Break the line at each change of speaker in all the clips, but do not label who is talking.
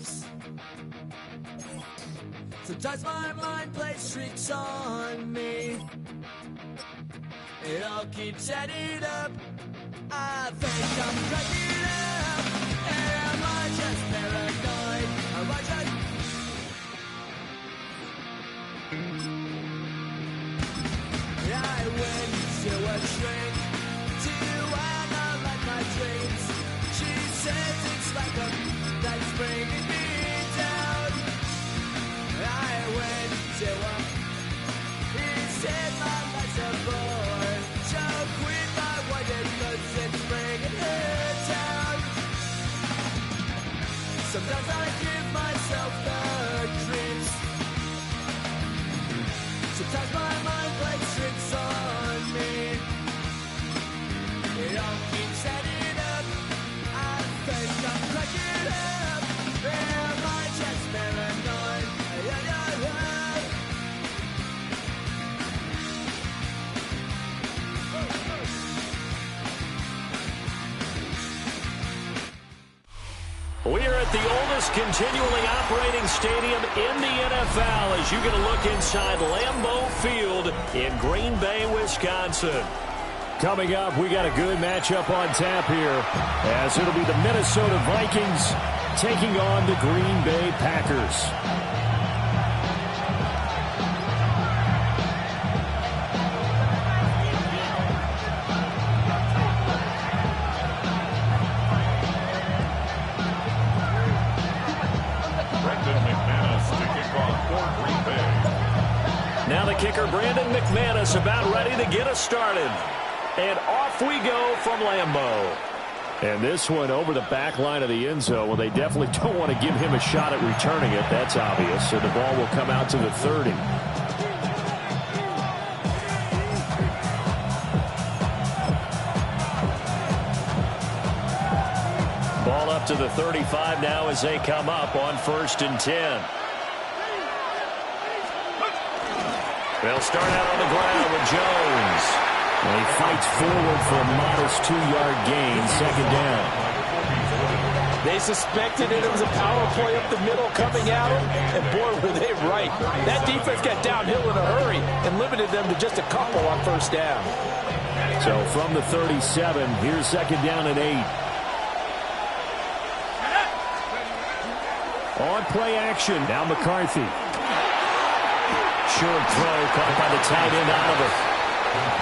lives. Sometimes my mind plays tricks on me. It all keeps adding up. I think I'm cracking up. Am I just paranoid? Am I just... I went to a shrink to analyze my dreams. She says it's like a that's bringing me down. I went to a... He said my life's a bore. So quit my white cause it's bringing her down. Sometimes I give myself the creeps. Sometimes my mind plays tricks on me. It all keeps adding up. I think I'm cracking up. Am I just paranoid?
We are at the oldest continually operating stadium in the NFL as you get a look inside Lambeau Field in Green Bay, Wisconsin. Coming up, we got a good matchup on tap here as it'll be the Minnesota Vikings taking on the Green Bay Packers. Now the kicker, Brandon McManus, about ready to get us started. And off we go from Lambeau. And this one over the back line of the end zone. Well, they definitely don't want to give him a shot at returning it. That's obvious. So the ball will come out to the 30. Ball up to the 35 now as they come up on 1st and 10. They'll start out on the ground with Jones. And he fights forward for a modest 2-yard gain, 2nd down.
They suspected it was a power play up the middle coming out, and boy, were they right. That defense got downhill in a hurry and limited them to just a couple on 1st down.
So from the 37, here's 2nd down and 8. On play action, now McCarthy. Short throw caught by the tight end Oliver.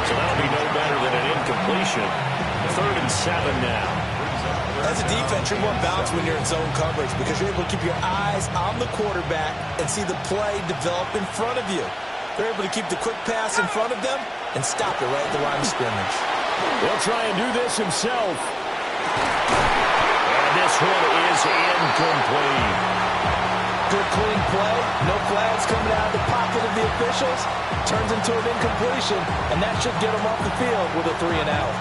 So that'll be no better than an incompletion. 3rd and 7 now.
As a defense, you're more balanced when you're in zone coverage because you're able to keep your eyes on the quarterback and see the play develop in front of you. They're able to keep the quick pass in front of them and stop it right at the line of scrimmage.
He'll try and do this himself. And this one is incomplete.
Good clean play, no flags coming out of the pocket of the officials. Turns into an incompletion, and that should get them off the field with a 3-and-out.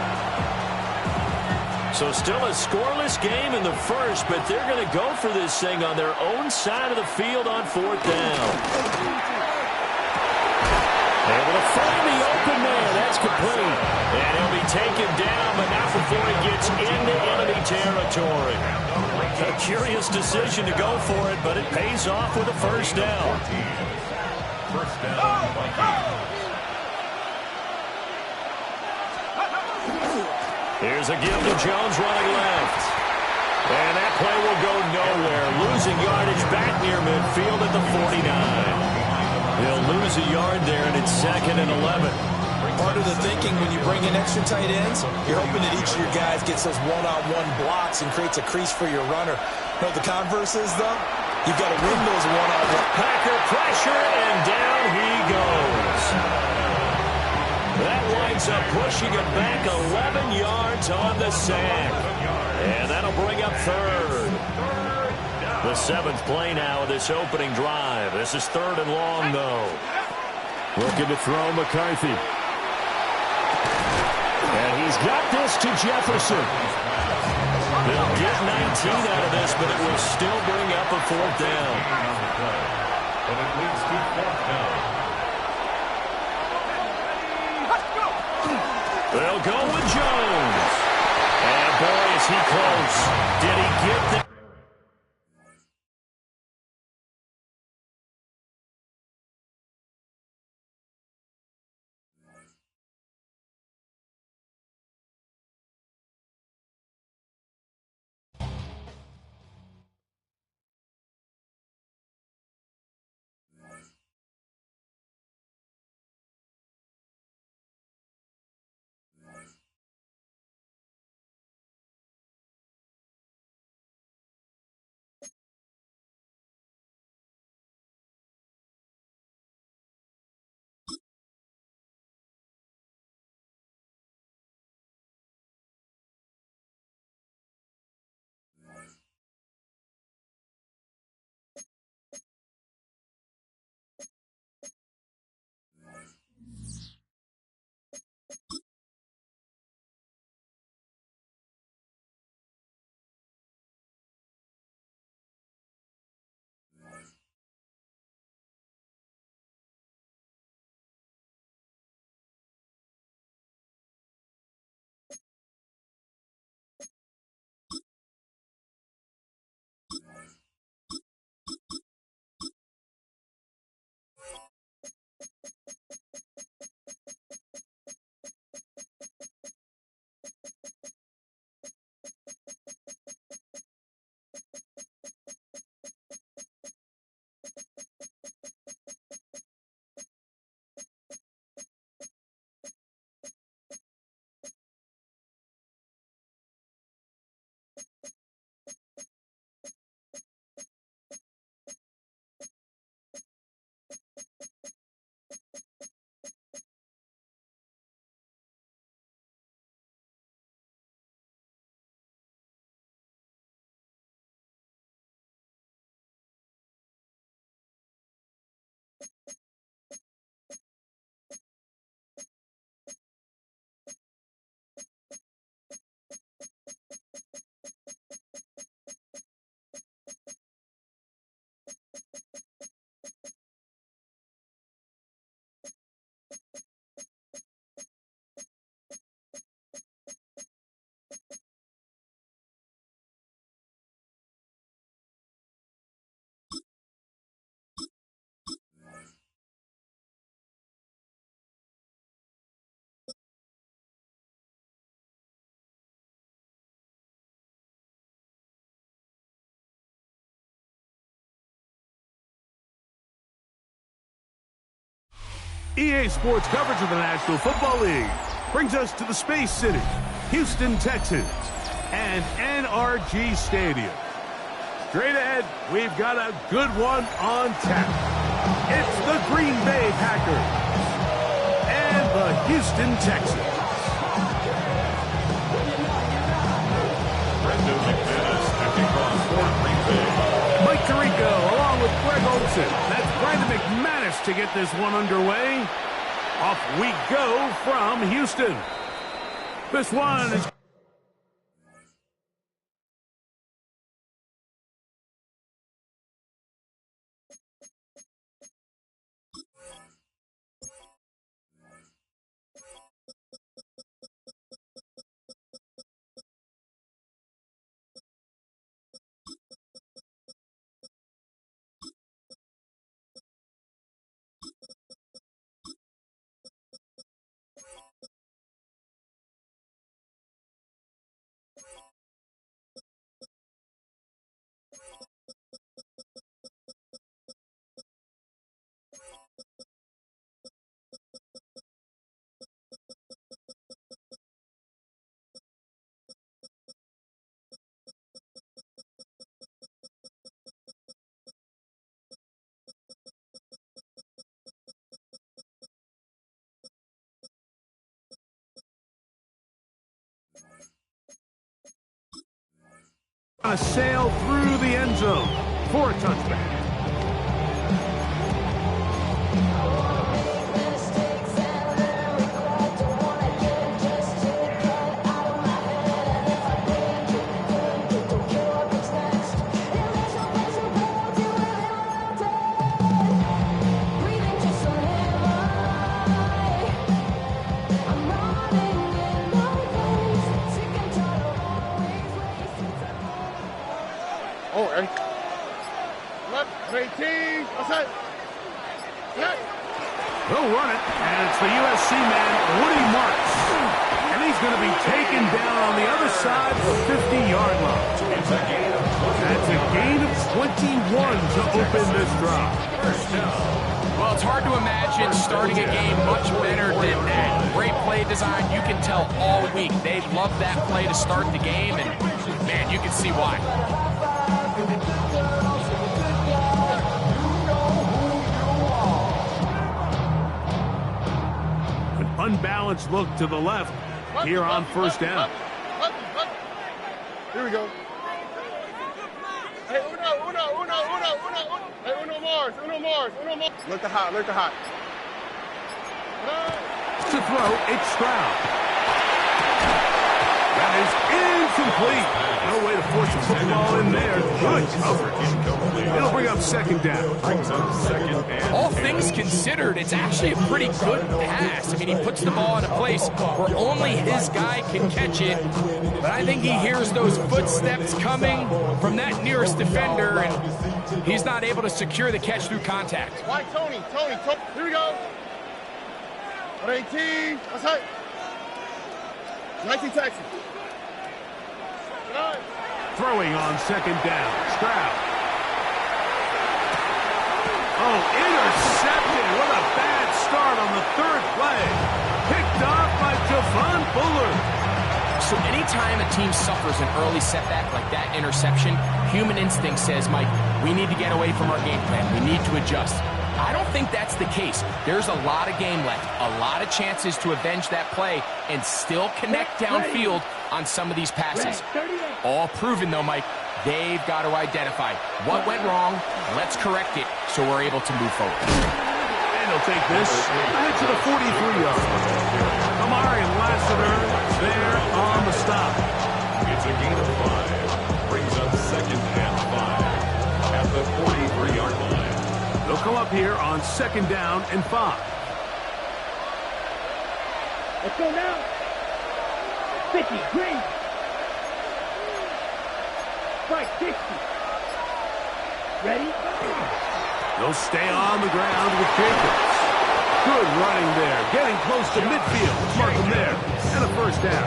So still a scoreless game in the first, but they're going to go for this thing on their own side of the field on 4th down. Able to find the open man. That's complete. And he'll be taken down, but not before he gets into enemy territory. A curious decision to go for it, but it pays off with a 1st down. Here's a give to Jones running left. And that play will go nowhere. Losing yardage back near midfield at the 49. They'll lose a yard there, and it's 2nd and 11.
Part of the thinking when you bring in extra tight ends, you're hoping that each of your guys gets those one-on-one blocks and creates a crease for your runner. But the converse is, though, you've got to win those one-on-one.
Packer pressure, and down he goes. That winds up pushing it back 11 yards on the sack. And that'll bring up 3rd. The 7th play now of this opening drive. This is 3rd and long, though. Looking to throw McCarthy. And he's got this to Jefferson. They'll get 19 out of this, but it will still bring up a 4th down. And it leads to 4th down. They'll go with Jones. And boy, is he close. Did he get the
EA Sports coverage of the National Football League brings us to the Space City, Houston, Texas, and NRG Stadium. Straight ahead, we've got a good one on tap. It's the Green Bay Packers and the Houston Texans. Mike Tirico along with Greg Olson. That's Brandon McManus to get this one underway. Off we go from Houston. This one is... a sail through the end zone for a touchback. They'll run it, and it's the USC man, Woody Marks. And he's going to be taken down on the other side of the 50-yard line. That's a gain of 21 to open this drive.
Well, it's hard to imagine starting a game much better than that. Great play design. You can tell all week they love that play to start the game, and, man, you can see why.
Unbalanced look to the left here on first down.
Here we go. Hey, Uno Mars. Look hot.
To throw, it's Stroud. That is incomplete. No way to force the football in there. Good coverage. It'll bring up second down.
All things considered, it's actually a pretty good pass. I mean, he puts the ball in a place where only his guy can catch it. But I think he hears those footsteps coming from that nearest defender, and he's not able to secure the catch through contact.
Why, Tony, here we go. 18, what's that? 19 Texas.
Throwing on second down. Stroud. Oh, intercepted. What a bad start on the third play. Picked off by Javon Bullard.
So anytime a team suffers an early setback like that interception, human instinct says, Mike, we need to get away from our game plan. We need to adjust. I don't think that's the case. There's a lot of game left, a lot of chances to avenge that play and still connect downfield on some of these passes. All proven, though, Mike. They've got to identify what went wrong. Let's correct it so we're able to move forward.
And they'll take this ahead to the 43-yard. Amari Lassiter there on the stop.
It's a gain of 5. Brings up second and 5 at the 43-yard line.
They'll come up here on second down and 5.
Let's go now. 50, green. Strike 60. Ready?
They'll stay on the ground with Jacobs. Good running there. Getting close to midfield. Mark him there. And a first down.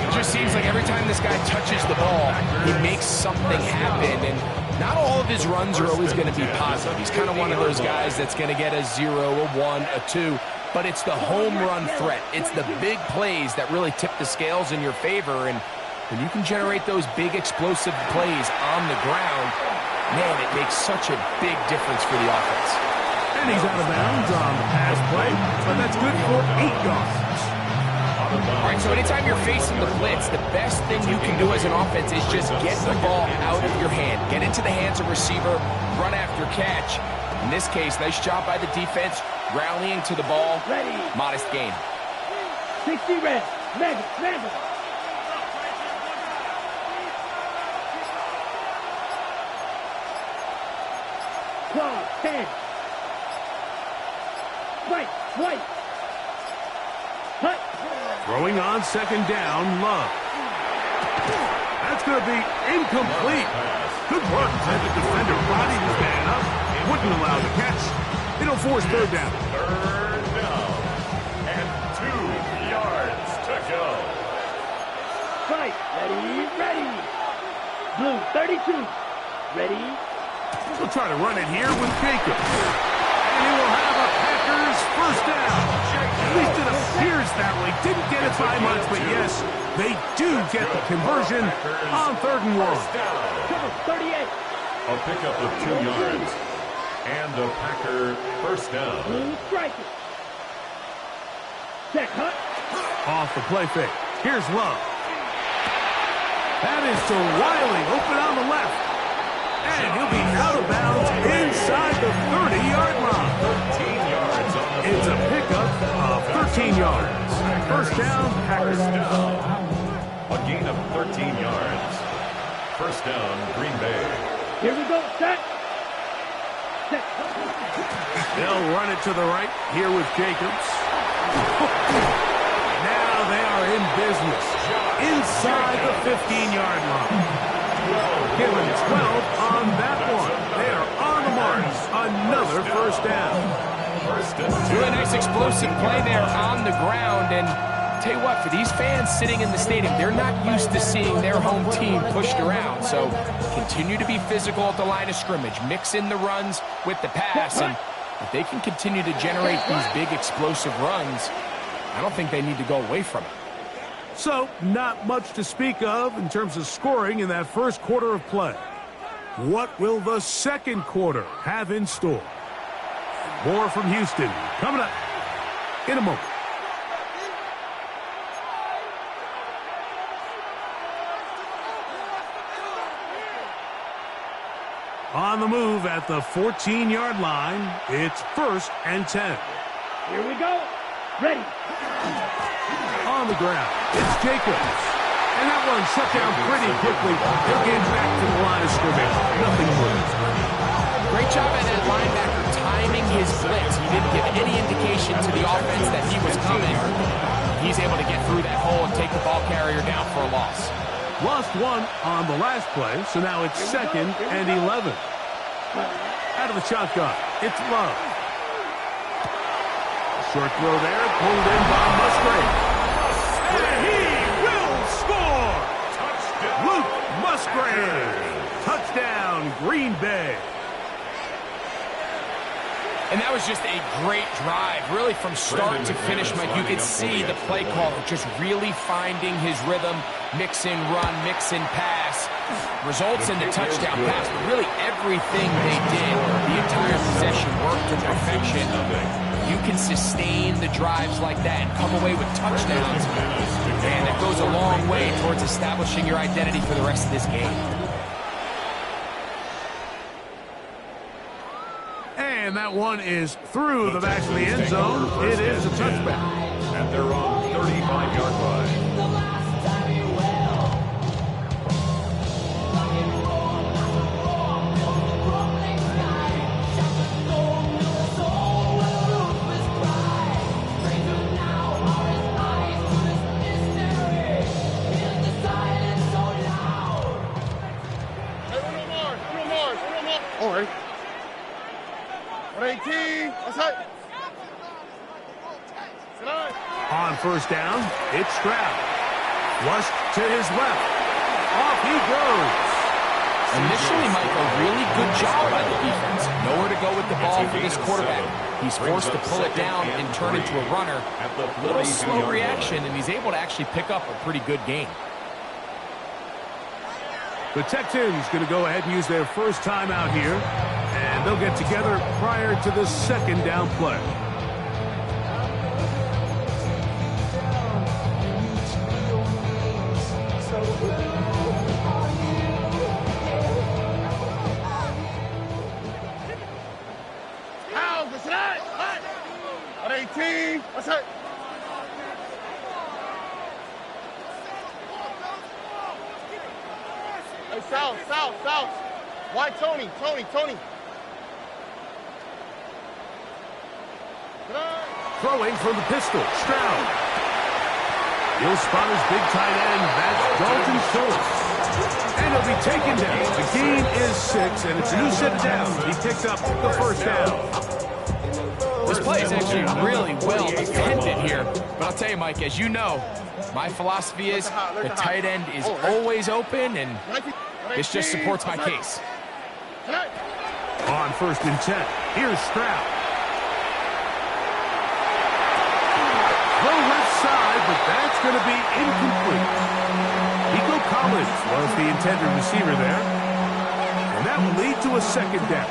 It just seems like every time this guy touches the ball, he makes something happen. And not all of of his runs are always going to be positive. He's kind of one of those guys that's going to get a 0, a 1, a 2. But it's the home run threat. It's the big plays that really tip the scales in your favor. And when you can generate those big explosive plays on the ground, man, it makes such a big difference for the offense.
And he's out of bounds on the pass play, but that's good for 8 yards.
All right, so anytime you're facing the blitz, the best thing you can do as an offense is just get the ball out of your hand. Get into the hands of receiver, run after catch. In this case, nice job by the defense, rallying to the ball.
Ready.
Modest gain.
60 red. Madden. 12, 10. Right. Hut.
Throwing on second down, Love. That's going to be incomplete. Good work. Had the defender body his man up. Wouldn't allow the catch. It'll force third down.
Third down. And 2 yards to go.
Right. Ready. Blue, 32. Ready.
We'll try to run it here with Jacobs. And he will have a Packers first down. At least it appears that way. Didn't get it by much, but yes, they do get the conversion on 3rd and 1.
Cover, 38.
A pickup of 2 yards. And a Packer first down.
Blue striker. Check, Hut.
Off the play fake. Here's Love. That is to Wiley, open on the left. And he'll be out of bounds inside the 30-yard line.
13 yards on the
It's a pickup of 13 yards. First down, Packers.
A gain of 13 yards. First down, Green Bay.
Here we go. Set.
They'll run it to the right here with Jacobs. Now they are in business inside the 15-yard line. Given 12 on that one. They are on the march. Another first down.
Really nice explosive play there on the ground. And tell you what, for these fans sitting in the stadium, they're not used to seeing their home team pushed around. So continue to be physical at the line of scrimmage. Mix in the runs with the pass. And if they can continue to generate these big explosive runs, I don't think they need to go away from it.
So, not much to speak of in terms of scoring in that first quarter of play. What will the second quarter have in store? More from Houston coming up in a moment. On the move at the 14-yard line, it's 1st and 10.
Here we go. Ready.
On the ground, it's Jacobs. And that one shut down pretty quickly. He'll get back to the line of scrimmage. Nothing more.
Great job at that linebacker timing his blitz. He didn't give any indication to the offense that he was coming. He's able to get through that hole and take the ball carrier down for a loss.
Lost one on the last play, so now it's 2nd and 11. Out of the shotgun, it's Love. Short throw there, pulled in by Musgrave. And he will score! Luke Musgrave! Touchdown, Green Bay!
And that was just a great drive, really from start to finish, Mike. You could see the play caller just really finding his rhythm, mix in run, mix in pass, results in the touchdown pass. But really everything they did, the entire possession worked to perfection. You can sustain the drives like that and come away with touchdowns, and that goes a long way towards establishing your identity for the rest of this game.
And that one is through the back of the end zone. It is a touchback.
And they're on 35-yard line.
All right. 118. That's it.
On first down, it's Stroud. Flushed to his left. Off he goes.
Initially, Mike, a really good job by the defense. Nowhere to go with the ball for this quarterback. He's forced to pull it down and turn into a runner. A little slow reaction, and he's able to actually pick up a pretty good game.
The Texans going to go ahead and use their first timeout here, and they'll get together prior to the second down play.
On 18. What's that? Hey, south. Why Tony?
Throwing from the pistol, Stroud. He'll spot his big tight end. That's Dalton Schultz. And he'll be taken down. The gain is 6, and it's a new set of downs. He picked up the first down.
This play is actually really well defended here. But I'll tell you, Mike, as you know, my philosophy is the tight end is always open, and this just supports my case.
On 1st and 10, here's Stroud. Throw left side, but that's going to be incomplete. Nico Collins was the intended receiver there. And that will lead to a second down.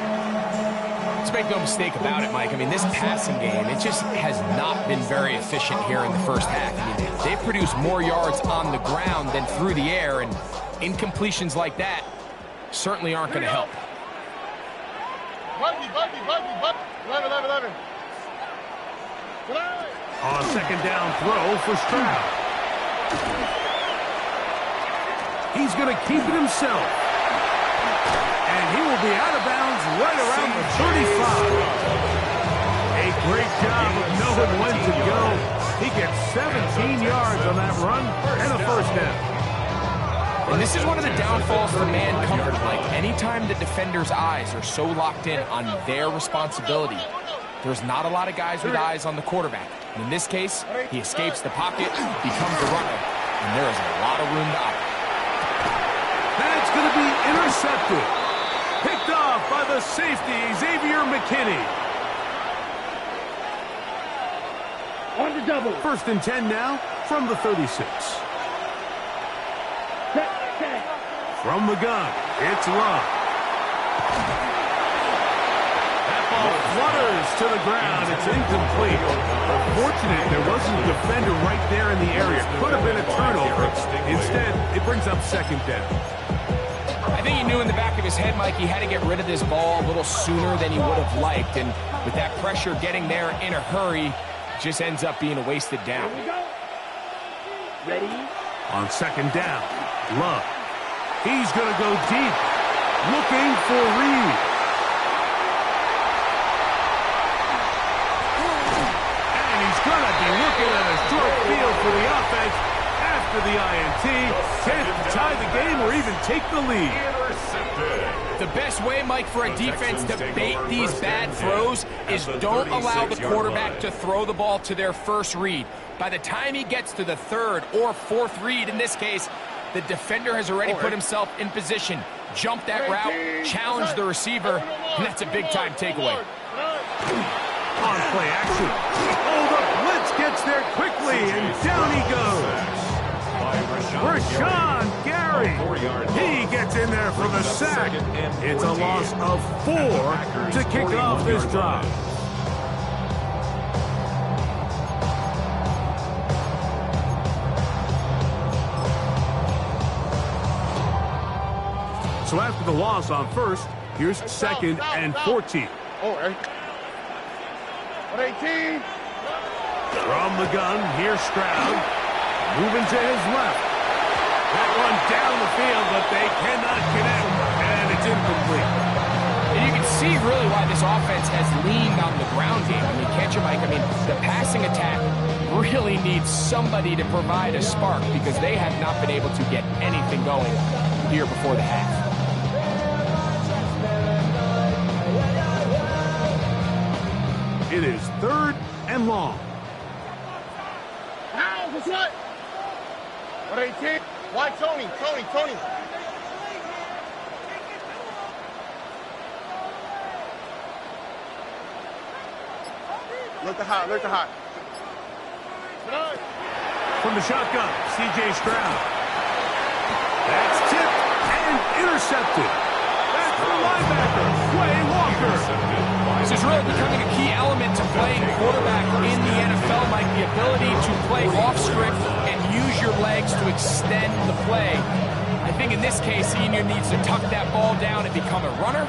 Let's make no mistake about it, Mike. I mean, this passing game, it just has not been very efficient here in the first half. I mean, they've produced more yards on the ground than through the air, and incompletions like that certainly aren't going to help.
11.
On second down throw for Stroud. He's going to keep it himself. And he will be out of bounds right around the 35. A great job of knowing when to go. He gets 17 yards on that run and a first down.
And this is one of the downfalls for man coverage. Like, anytime the defender's eyes are so locked in on their responsibility, there's not a lot of guys with eyes on the quarterback. And in this case, he escapes the pocket, becomes a runner, and there is a lot of room to operate.
That's going to be intercepted. Picked off by the safety, Xavier McKinney.
On the double.
1st and 10 now from the 36.
Set.
From the gun, it's Love. That ball flutters to the ground. It's incomplete. Fortunate there wasn't a defender right there in the area. Could have been a turnover. Instead, it brings up second down.
I think he knew in the back of his head, Mike, he had to get rid of this ball a little sooner than he would have liked. And with that pressure getting there in a hurry, it just ends up being a wasted down.
Here we go. Ready?
On second down, Love. He's going to go deep, looking for Reed. And he's going to be looking at a short field for the offense after the INT. Chance to tie the game or even take the lead.
The best way, Mike, for a defense to bait these bad throws is don't allow the quarterback to throw the ball to their first read. By the time he gets to the 3rd or 4th read, in this case, the defender has already put himself in position, jumped that route, challenged the receiver, and that's a big-time takeaway.
On play action. Oh, the blitz gets there quickly, and down he goes. Rashawn Gary. He gets in there for the sack. It's a loss of 4 to kick off this drive. So after the loss on 1st, here's 2nd and 14.
Oh, 18.
From the gun, here's Stroud. Moving to his left. That one down the field, but they cannot connect, and it's incomplete.
And you can see really why this offense has leaned on the ground game. I mean, can't you, Mike? I mean, the passing attack really needs somebody to provide a spark because they have not been able to get anything going here before the half.
It is 3rd and long.
Now, what's that? 18. Why Tony? Look the hot, look the hot.
From the shotgun, C.J. Stroud. That's tipped and intercepted. That's the linebacker, Quay Walker.
This is really becoming a key element to playing quarterback in the NFL, like the ability to play off script and use your legs to extend the play. I think in this case, he either needs to tuck that ball down and become a runner,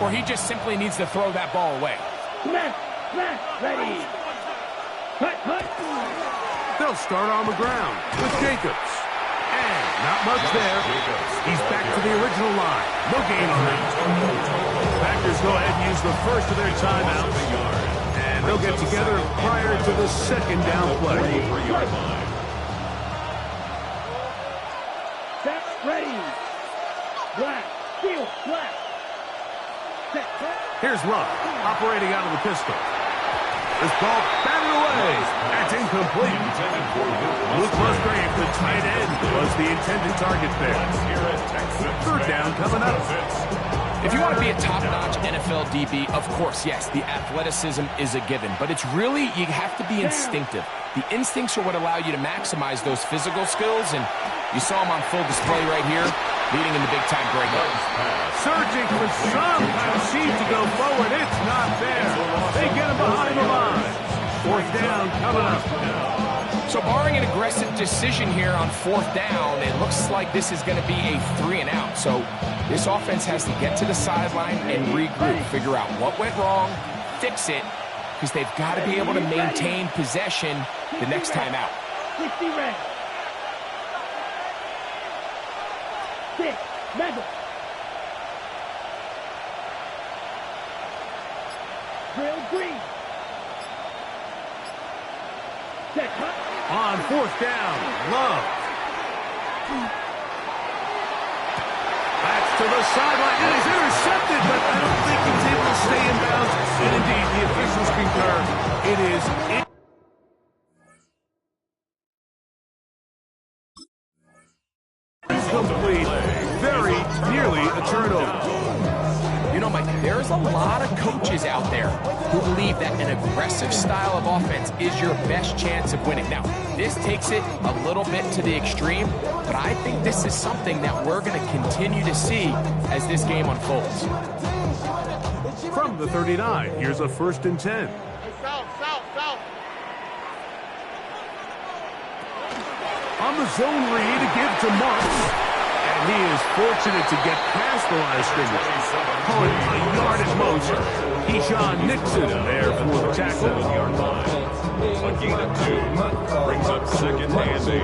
or he just simply needs to throw that ball away.
Smash, smash, ready. Cut.
They'll start on the ground with Jacobs. And not much there. He's back to the original line. No gain on that. Packers go ahead and use the first of their timeouts. And they'll get together prior to the second down play.
Set, ready. Black, steel, black. Set, cut.
Here's Luck, operating out of the pistol. This ball batted away. That's incomplete. Luke Musgrave, the tight end, was the intended target there. Third down coming up.
If you want to be a top-notch NFL DB, of course, yes, the athleticism is a given. But it's really, you have to be instinctive. The instincts are what allow you to maximize those physical skills. And you saw them on full display right here, leading in the big-time breakout.
Surging with some kind of seed to go forward. It's not there. They get him behind the line. Fourth down coming up.
So barring an aggressive decision here on fourth down, it looks like this is going to be a 3-and-out. So this offense has to get to the sideline and regroup, figure out what went wrong, fix it, because they've got to be able to maintain possession the next time out.
60 red. 6, medal. Drill green. Set, cut.
On fourth down, Love. That's to the sideline. It is intercepted, but I don't think he's able to stay in bounds. And indeed, the officials concur. It is incomplete. Very nearly a turnover.
You know, Mike, there's a lot of coaches out there who believe that an aggressive style of offense is your best chance of winning. Now, this takes it a little bit to the extreme, but I think this is something that we're going to continue to see as this game unfolds.
From the 39, here's a 1st and 10.
South.
On the zone read to give to Marks. And he is fortunate to get past the line of scrimmage. Call it a yard at most. Keyshawn Nixon there for the tackle.
A gain of 2 brings up second and 8.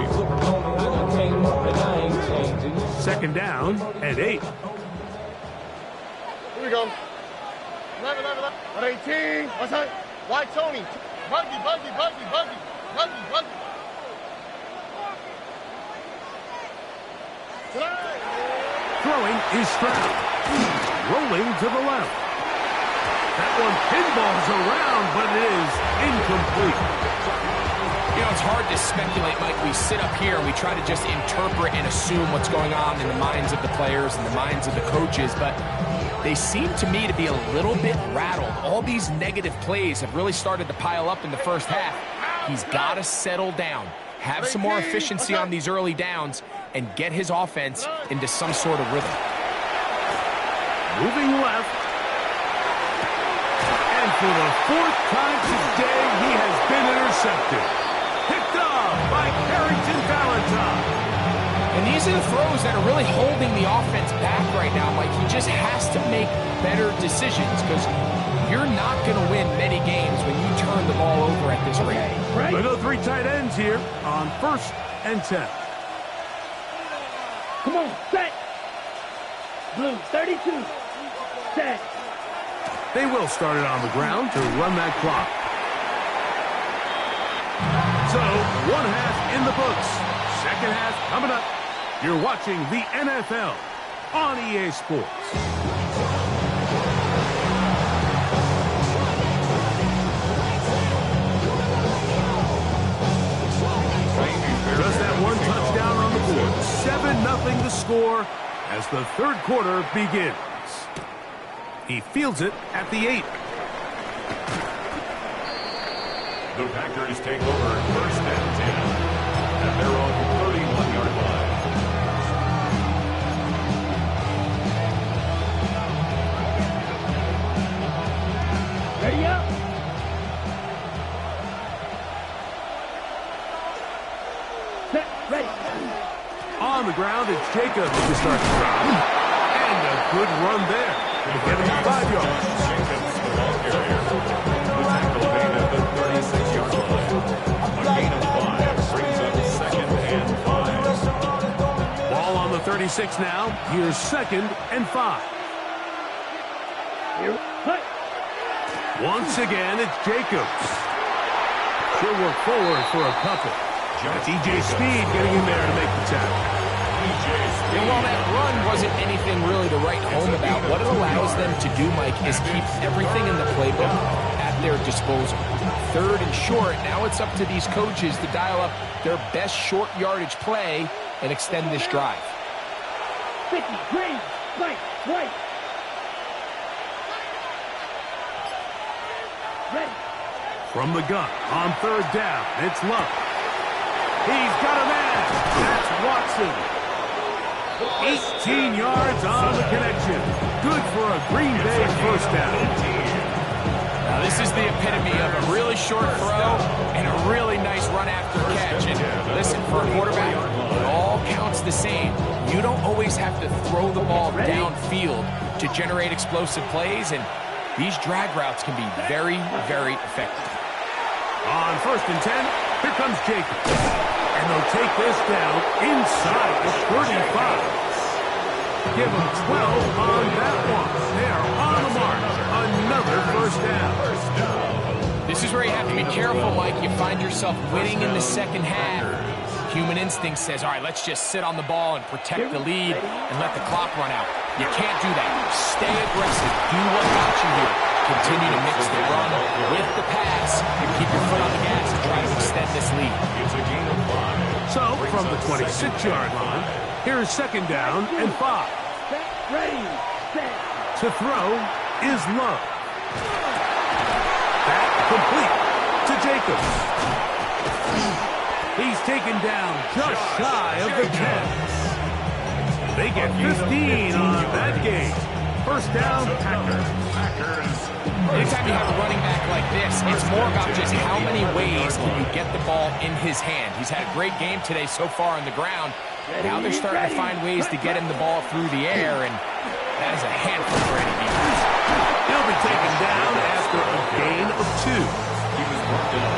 Second down and 8.
Here we go. 11. 18. What's that? White Tony. Buggy.
Throwing is Stroud. Rolling to the left. That one pinballs around, but it is incomplete.
You know, it's hard to speculate, Mike. We sit up here and we try to just interpret and assume what's going on in the minds of the players and the minds of the coaches, but they seem to me to be a little bit rattled. All these negative plays have really started to pile up in the first half. He's got to settle down, have some more efficiency on these early downs, and get his offense into some sort of rhythm.
Moving left. And for the 4th time today, he has been intercepted. Picked off by Carrington Valentine.
And these are the throws that are really holding the offense back right now. Like, he just has to make better decisions, because you're not going to win many games when you turn the ball over at this rate.
Right.
We go 3 tight ends here on 1st and 10.
Come on, set. Blue, 32. Set.
They will start it on the ground to run that clock. So, 1 half in the books. Second half coming up. You're watching the NFL on EA Sports. Just that one touchdown on the board. 7-0 the score as the 3rd quarter begins. He fields it at the 8.
The Packers take over first and 10 at their own 31-yard line.
Ready up. Set. Ready.
On the ground, it's Jacobs to start the drive. And a good run there. Going to get him 5 yards.
Jacobs, the ball carrier. The tackle made at the 36-yard line. A gain of 5 brings up second and 5.
Ball on the 36 now. Here's 2nd and 5.
Here. Hut.
Once again, it's Jacobs. She'll work forward for a couple. That's E.J. Speed getting in there to make the tackle.
And while that run wasn't anything really to write home about, what it allows them to do, Mike, is keep everything in the playbook at their disposal. 3rd and short, now it's up to these coaches to dial up their best short yardage play and extend this drive.
50, green, right, white. Ready.
From the gun, on 3rd down, it's Love. He's got a man. That's Watson. 18 yards on the connection. Good for a Green Bay first down.
Now this is the epitome of a really short throw and a really nice run after catch. And listen, for a quarterback, it all counts the same. You don't always have to throw the ball downfield to generate explosive plays, and these drag routes can be very, very effective.
On 1st and 10, here comes Jacobs. And they'll take this down inside the 35. Give them 12 on that one. They're on the march. Another first down.
This is where you have to be careful, Mike. You find yourself winning in the second half. Human instinct says, all right, let's just sit on the ball and protect the lead and let the clock run out. You can't do that. Stay aggressive. Do what got you here. Continue to mix the run with the pass and keep your foot on the gas and try to extend this lead.
It's a gain of 5.
So, from the 26-yard line, here's 2nd down and 5.
Set. Ready. Set.
To throw is Love. That complete to Jacobs. He's taken down just shy of the 10. They get 15 on that game. First down, Packers.
Anytime you have a running back like this, it's more about just how many ways can you get the ball in his hand. He's had a great game today so far on the ground. Now they're starting to find ways to get him the ball through the air, and that is a handful for any defense.
He'll be taken down after a gain of 2.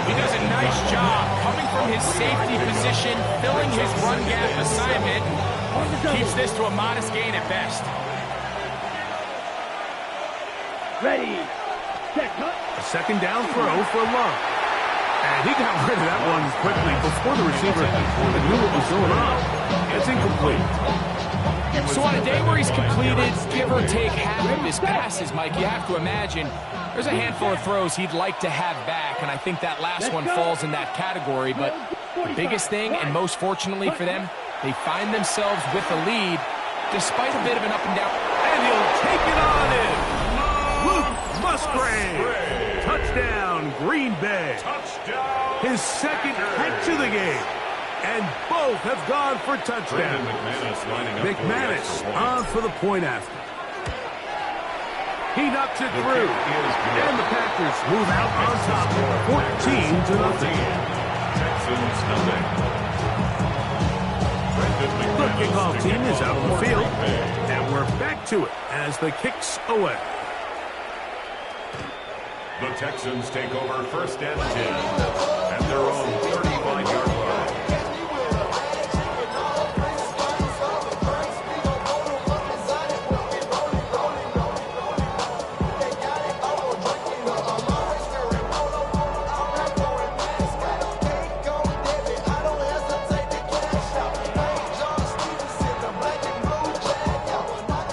He does a nice job coming from his safety position, filling his run gap assignment. Keeps this to a modest gain at best.
Ready. Set. Hut.
A 2nd down throw for Love. And he got rid of that one quickly before the receiver knew what was going on. It's incomplete.
So on a day where he's completed, give or take half of his passes, Mike, you have to imagine there's a handful of throws he'd like to have back, and I think that last one falls in that category. But the biggest thing, and most fortunately for them, they find themselves with a lead despite a bit of an up and down.
And he'll take it on in. Luke Musgrave. Touchdown, Green Bay.
Touchdown.
His 2nd catch of the game. And both have gone for touchdown. McManus on for the point after. He knocks it through. And the Packers move out on top, 14-0.
Texans nothing.
The kickoff team is out on the field. And we're back to it as the kicks away.
The Texans take over first and 10 at their own 35-yard line.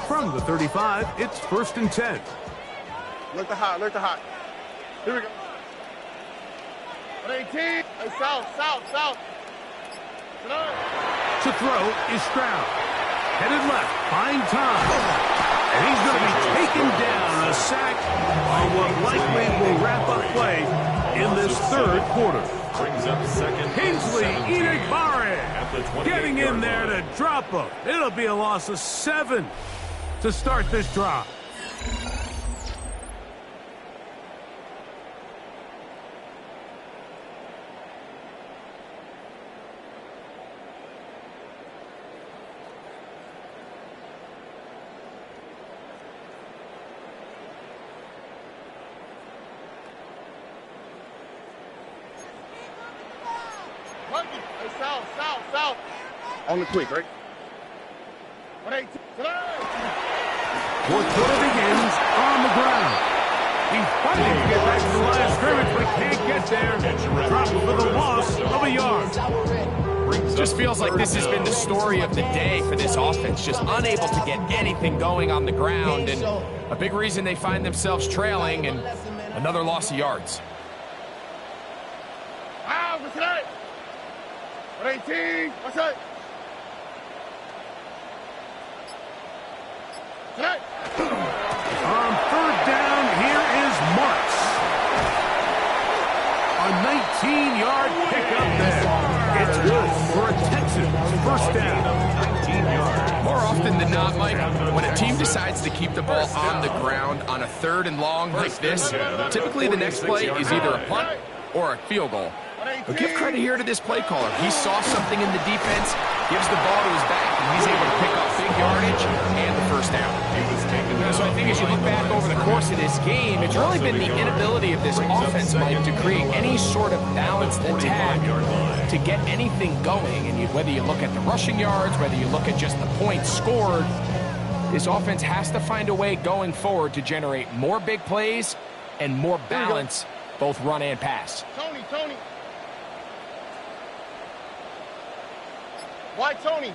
From the 35, it's 1st and 10.
Look the hot, look the hot. Here we go. 18. Hey, south.
To throw is Stroud. Headed left, fine time. And he's going to be taken down, a sack on what likely will wrap up play in this 3rd third quarter.
Brings up second.
Kingsley
17
Enigmare
at the 28-yard
getting in there
line.
to drop them. It'll be a loss of 7 to start this drive.
Hey, south. On the quick, right? 118.
Fourth quarter begins on the ground. He's fighting to get back to the line of scrimmage, but can't get there. Drop for the loss of a yard.
Just feels like this has been the story of the day for this offense. Just unable to get anything going on the ground. And a big reason they find themselves trailing and another loss of yards.
What's that? 118. What's that?
On third down, here is Marks. A 19-yard pickup there. It's good for a Texans first down. 19 yards.
More often than not, Mike, when a team decides to keep the ball on the ground on a third and long like this, typically the next play is either a punt or a field goal. But give credit here to this play caller. He saw something in the defense, gives the ball to his back, and he's able to pick up big yardage and the first down. So I think as you look back over the course of this game, it's really been the inability of this offense, Mike, to create any sort of balanced attack to get anything going. And whether you look at the rushing yards, whether you look at just the points scored, this offense has to find a way going forward to generate more big plays and more balance, both run and pass.
Tony. Why Tony?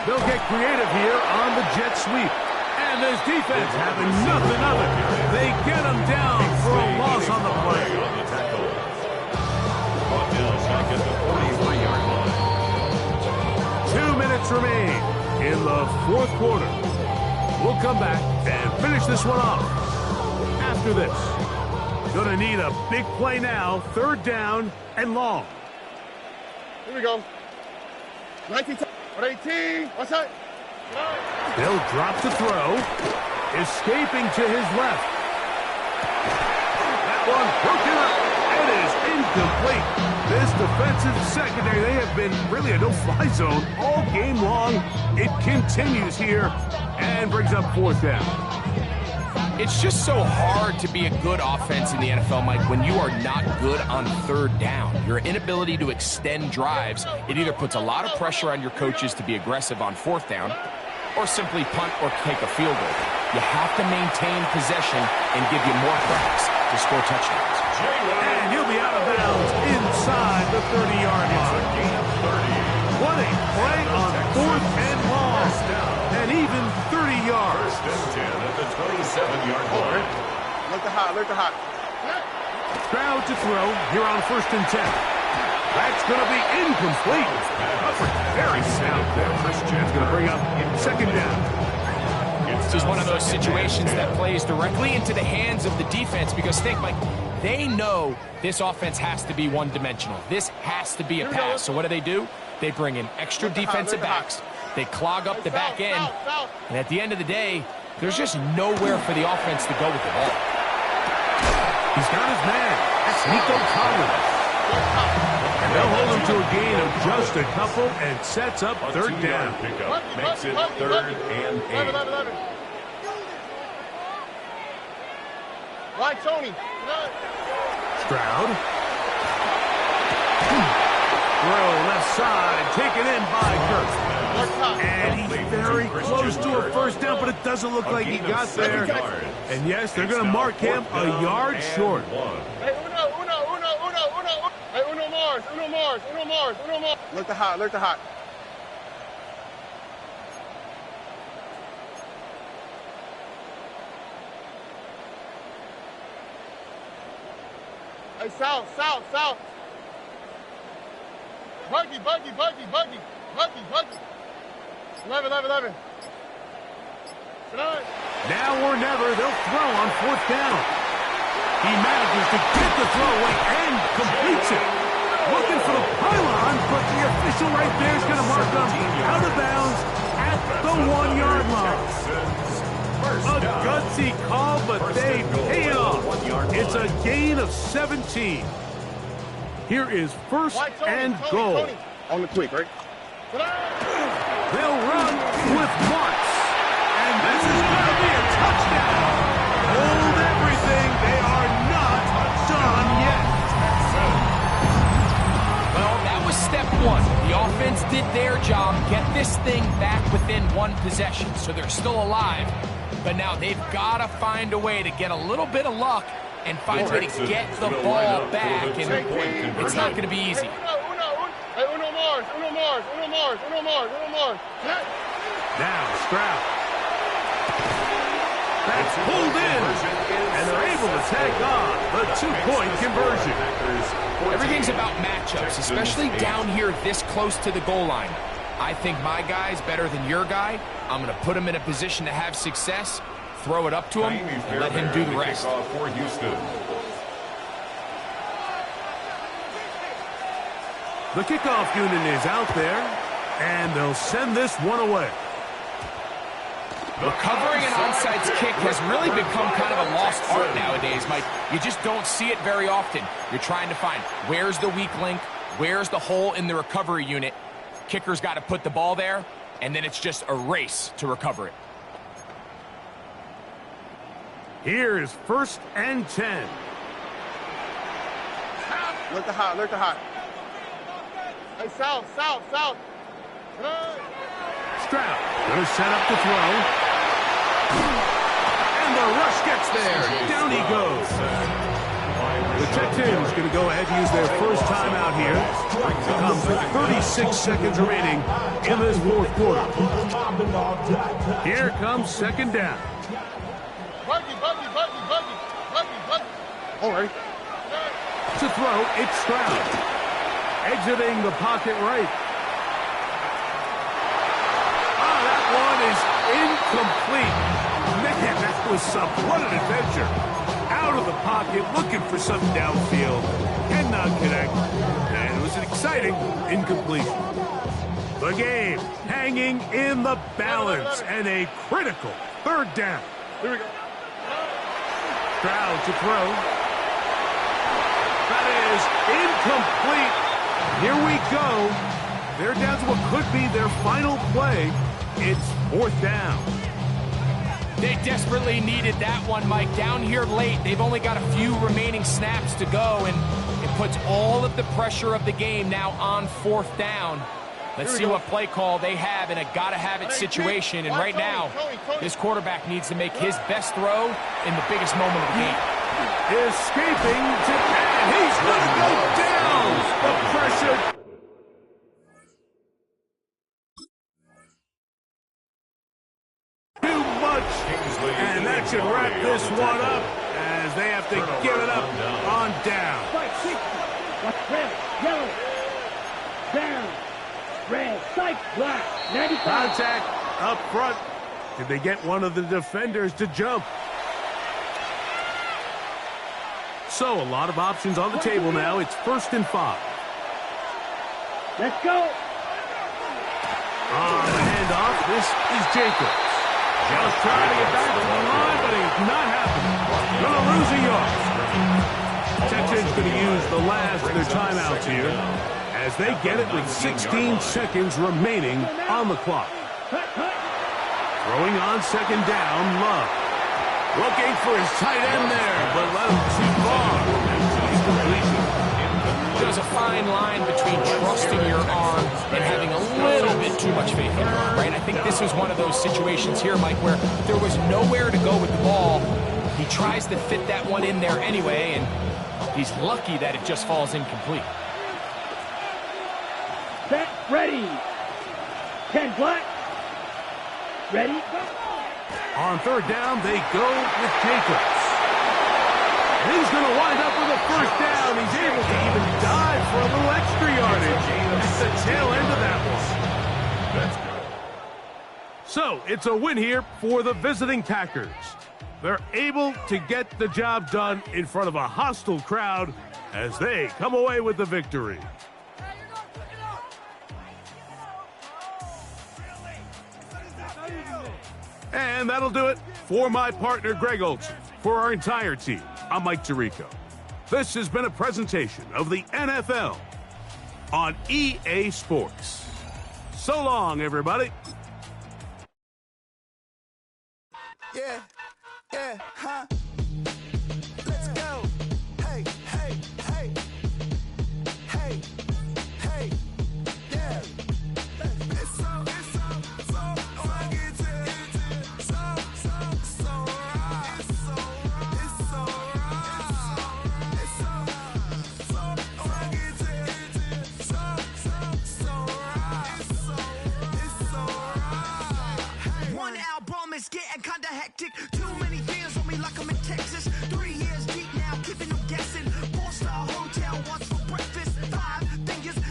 They'll get creative here on the jet sweep. And this defense having nothing of it. They get him down for a loss on the play.
Brought down back at the 43-yard line.
2 minutes remain in the fourth quarter. We'll come back and finish this one off after this. Gonna need a big play now. Third down and long.
Here we go. 118. What's that?
They'll drop to throw. Escaping to his left. That one broken up. It is incomplete. This defensive secondary, they have been really a no-fly zone all game long. It continues here and brings up fourth down.
It's just so hard to be a good offense in the NFL, Mike, when you are not good on third down. Your inability to extend drives, it either puts a lot of pressure on your coaches to be aggressive on fourth down or simply punt or take a field goal. You have to maintain possession and give you more cracks to score touchdowns.
And he'll be out of bounds inside the 30-yard line. What a play on fourth and long. And even 30 yards.
First and 10 at the 27-yard line.
Look the hot.
Crowd to throw here on first and 10. That's going to be incomplete. Very sound there. Christian's going to bring up second down.
This is one of those situations that plays directly into the hands of the defense because think, Mike, they know this offense has to be one-dimensional. This has to be a pass. So what do? They bring in extra defensive backs. They clog up the back end. And at the end of the day, there's just nowhere for the offense to go with the ball.
He's got his man. That's Nico Collins. And they'll hold him to a gain of just a couple and sets up third down.
Pickup makes it third and 8.
Why Tony?
Stroud. Throw left side, taken in by Kirk. And he's very close to a first down, but it doesn't look like he got there. And yes, they're going to mark him a yard short.
Hey, Uno Mars. Look the hot. Hey, south. Buggy. 11.
Now or never, they'll throw on 4th down. He manages to get the throw away and completes it. Looking for the pylon, but the official right there is going to mark them out of bounds at the 1-yard line. A gutsy call, but they pay it off. It's a gain of 17. Here is 1st and goal.
On the quick, right?
They'll run with Marks. And this is going to be a touchdown. Hold everything. They are not done yet.
Well, that was step 1. The offense did their job, get this thing back within 1 possession, so they're still alive. But now they've got to find a way to get a little bit of luck and find a way to get the ball back. And it's not going to be easy.
Now Stroud. That's pulled in, and they're able to tag on the 2-point conversion.
Everything's about matchups, especially down here this close to the goal line. I think my guy's better than your guy. I'm going to put him in a position to have success, throw it up to him, and let him do the rest.
For Houston.
The kickoff unit is out there, and they'll send this one away.
Recovering an onside kick has really become kind of a lost art nowadays, Mike. You just don't see it very often. You're trying to find where's the weak link, where's the hole in the recovery unit. Kicker's got to put the ball there, and then it's just a race to recover it.
Here is 1st and 10.
Look the hot, look the hot. Hey, south.
Stroud going to set up the throw. And the rush gets there. Down he goes. The Texans going to go ahead and use their first timeout here. Comes with 36 seconds remaining in this 4th quarter. Here comes 2nd down.
Buggy. All right.
To throw, it's Stroud. Exiting the pocket right. That one is incomplete. Man, that was what an adventure. Out of the pocket, looking for something downfield. Cannot connect. And it was an exciting incompletion. The game hanging in the balance and a critical 3rd down.
Here we go.
Stroud to throw. That is incomplete. Here we go. They're down to what could be their final play. It's 4th down.
They desperately needed that one, Mike. Down here late, they've only got a few remaining snaps to go, and it puts all of the pressure of the game now on 4th down. Let's see what play call they have in a gotta-have-it situation. And right now, this quarterback needs to make his best throw in the biggest moment of the game.
Escaping to and he's going to go down. The pressure. Too much. And that should wrap this one up as they have to give it up on down.
Red, yellow, down, red, psych, black, 95.
Contact up front. Did they get one of the defenders to jump? So a lot of options on the table now. It's 1st and 5.
Let's go.
On the handoff, this is Jacobs. Just trying to get back to the line, but it's not happening. Going to lose a yard. Texans going to use the last of their timeouts here as they get it with 16 seconds remaining on the clock. Throwing on 2nd down, Love. Looking for his tight end there, but let him too far.
There's a fine line between trusting your arm and having a little bit too much faith in your arm, right? I think this was one of those situations here, Mike, where there was nowhere to go with the ball. He tries to fit that one in there anyway, and he's lucky that it just falls incomplete.
Set, ready. 10 black. Ready, go.
On 3rd down, they go with Jacobs. And he's going to wind up with a 1st down. He's able to even dive for a little extra yardage. That's the tail end of that one. So, it's a win here for the visiting Packers. They're able to get the job done in front of a hostile crowd as they come away with the victory. And that'll do it for my partner, Greg Olson. For our entire team, I'm Mike Tirico. This has been a presentation of the NFL on EA Sports. So long, everybody.
Yeah, huh?